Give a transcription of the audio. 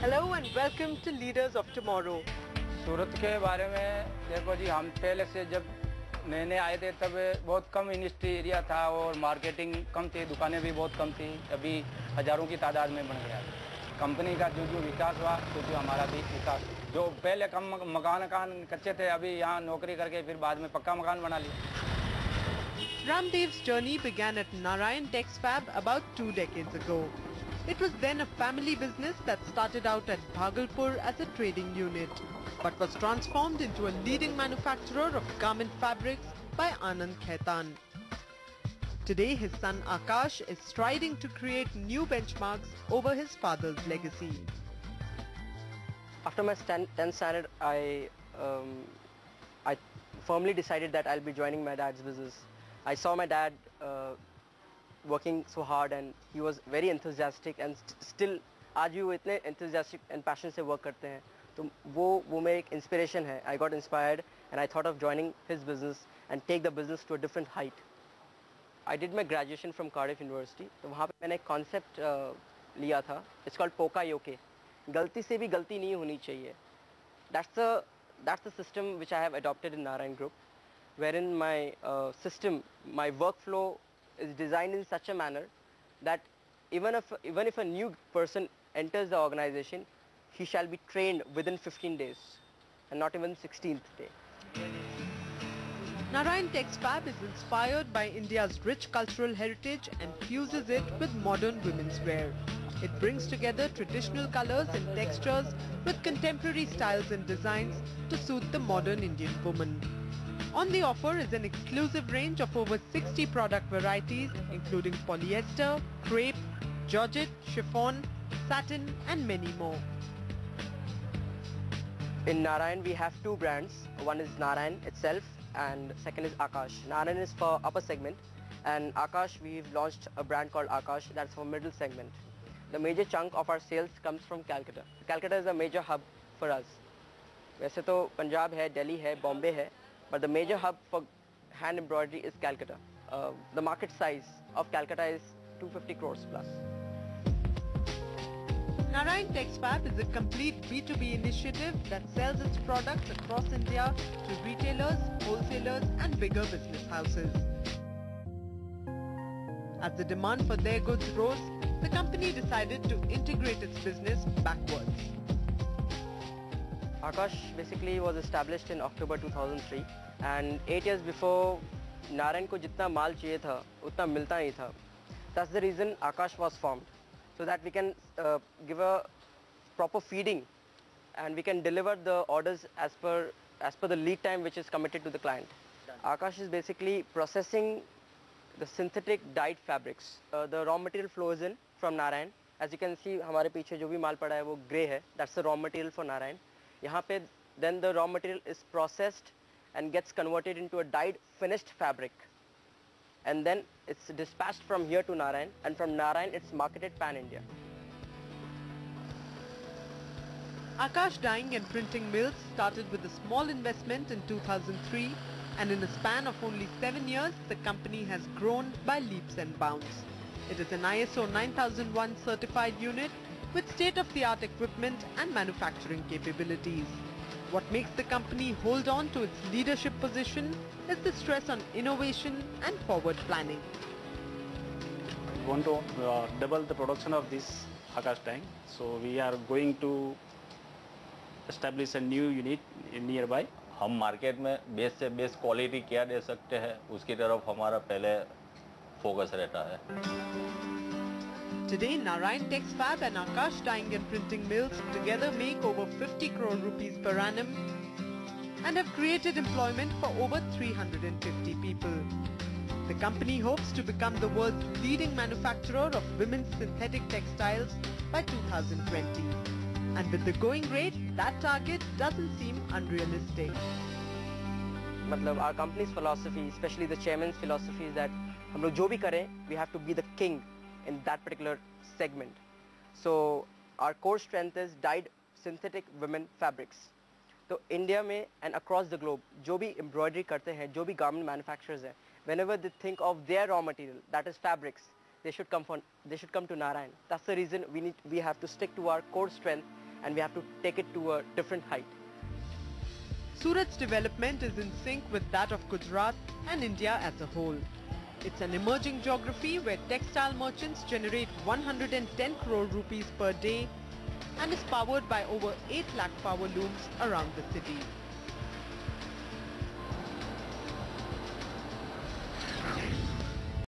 Hello and welcome to Leaders of Tomorrow. सूरत के बारे में देखो जी, हम पहले से जब नए आए थे तब बहुत कम इंडस्ट्री एरिया था और मार्केटिंग कम थी, दुकानें भी बहुत कम थी। अभी हज़ारों की तादाद में बन गया। कंपनी का जो विकास हुआ तो हमारा भी विकास, जो पहले कम मकान कच्चे थे, अभी यहाँ नौकरी करके फिर बाद में पक्का मकान बना लिया। Ramdev's journey began at Narayan TexFab about 2 decades ago. It was then a family business that started out at Bhagalpur as a trading unit, but was transformed into a leading manufacturer of garment fabrics by Anand Khaitan. Today his son Akash is striding to create new benchmarks over his father's legacy. After my 10th standard, I firmly decided that I'll be joining my dad's business. I saw my dad working so hard and he was very enthusiastic and still आज भी वो इतने enthusiastic and passion से work करते हैं, तो वो मेरी एक inspiration है. I got inspired and I thought of joining his business and take the business to a different height. I did my graduation from Cardiff University. तो वहाँ पे मैंने एक concept लिया था. It's called Poka Yoke. गलती से भी गलती नहीं होनी चाहिए. That's the system which I have adopted in Narayan Group, wherein my system, my workflow is designed in such a manner that even if a new person enters the organization, he shall be trained within 15 days and not even 16th day. Narayan TexFab is inspired by India's rich cultural heritage and fuses it with modern women's wear. It brings together traditional colors and textures with contemporary styles and designs to suit the modern Indian woman. On the offer is an exclusive range of over 60 product varieties including polyester, crepe, georgette, chiffon, satin and many more. In Narayan we have two brands. One is Narayan itself and second is Akash. Narayan is for upper segment and Akash, we've launched a brand called Akash that's for middle segment. The major chunk of our sales comes from Calcutta. Calcutta is a major hub for us. वैसे तो पंजाब है, दिल्ली है, बॉम्बे है, but the major hub for hand embroidery is Calcutta. The market size of Calcutta is 250 crores plus. Narayan TexFab is a complete B2B initiative that sells its products across India to retailers, wholesalers and bigger business houses. As the demand for their goods rose, the company decided to integrate its business backwards. Akash basically was established in October 2003 and 8 years before Narayan को जितना माल चाहिए था उतना मिलता नहीं था. That's the reason Akash was formed, so that we can give a proper feeding and we can deliver the orders as per the lead time which is committed to the client. Akash is basically processing the synthetic dyed fabrics. The raw material flows in from Narayan. As you can see, हमारे पीछे जो भी माल पड़ा है वो grey है. That's the raw material for Narayan. यहाँ पे then the raw material is processed and gets converted into a dyed finished fabric, and then it's dispatched from here to Narayan, and from Narayan it's marketed pan-India. Akash Dyeing and Printing Mills started with a small investment in 2003 and in a span of only 7 years the company has grown by leaps and bounds. It is an ISO 9001 certified unit with state-of-the-art equipment and manufacturing capabilities. What makes the company hold on to its leadership position is the stress on innovation and forward planning. We want to double the production of this Akash Dyeing, so we are going to establish a new unit nearby. हम market में best से best quality क्या दे सकते हैं उसकी तरफ हमारा पहले फोकस रहता है. Today, Narayan TexFab and Akash Dyeing and Printing Mills together make over 50 crore rupees per annum and have created employment for over 350 people. The company hopes to become the world's leading manufacturer of women's synthetic textiles by 2020. And with the going rate, that target doesn't seem unrealistic. मतलब our company's philosophy, especially the chairman's philosophy, is that हम लोग जो भी करें, we have to be the king in that particular segment. So our core strength is dyed synthetic women fabrics. तो India में and across the globe जो भी embroidery करते हैं, जो भी garment manufacturers हैं, whenever they think of their raw material, that is fabrics, they should come to Narayan. That's the reason we have to stick to our core strength and we have to take it to a different height. Surat's development is in sync with that of Gujarat and India as a whole. It's an emerging geography where textile merchants generate 110 crore rupees per day and is powered by over 8 lakh power looms around the city.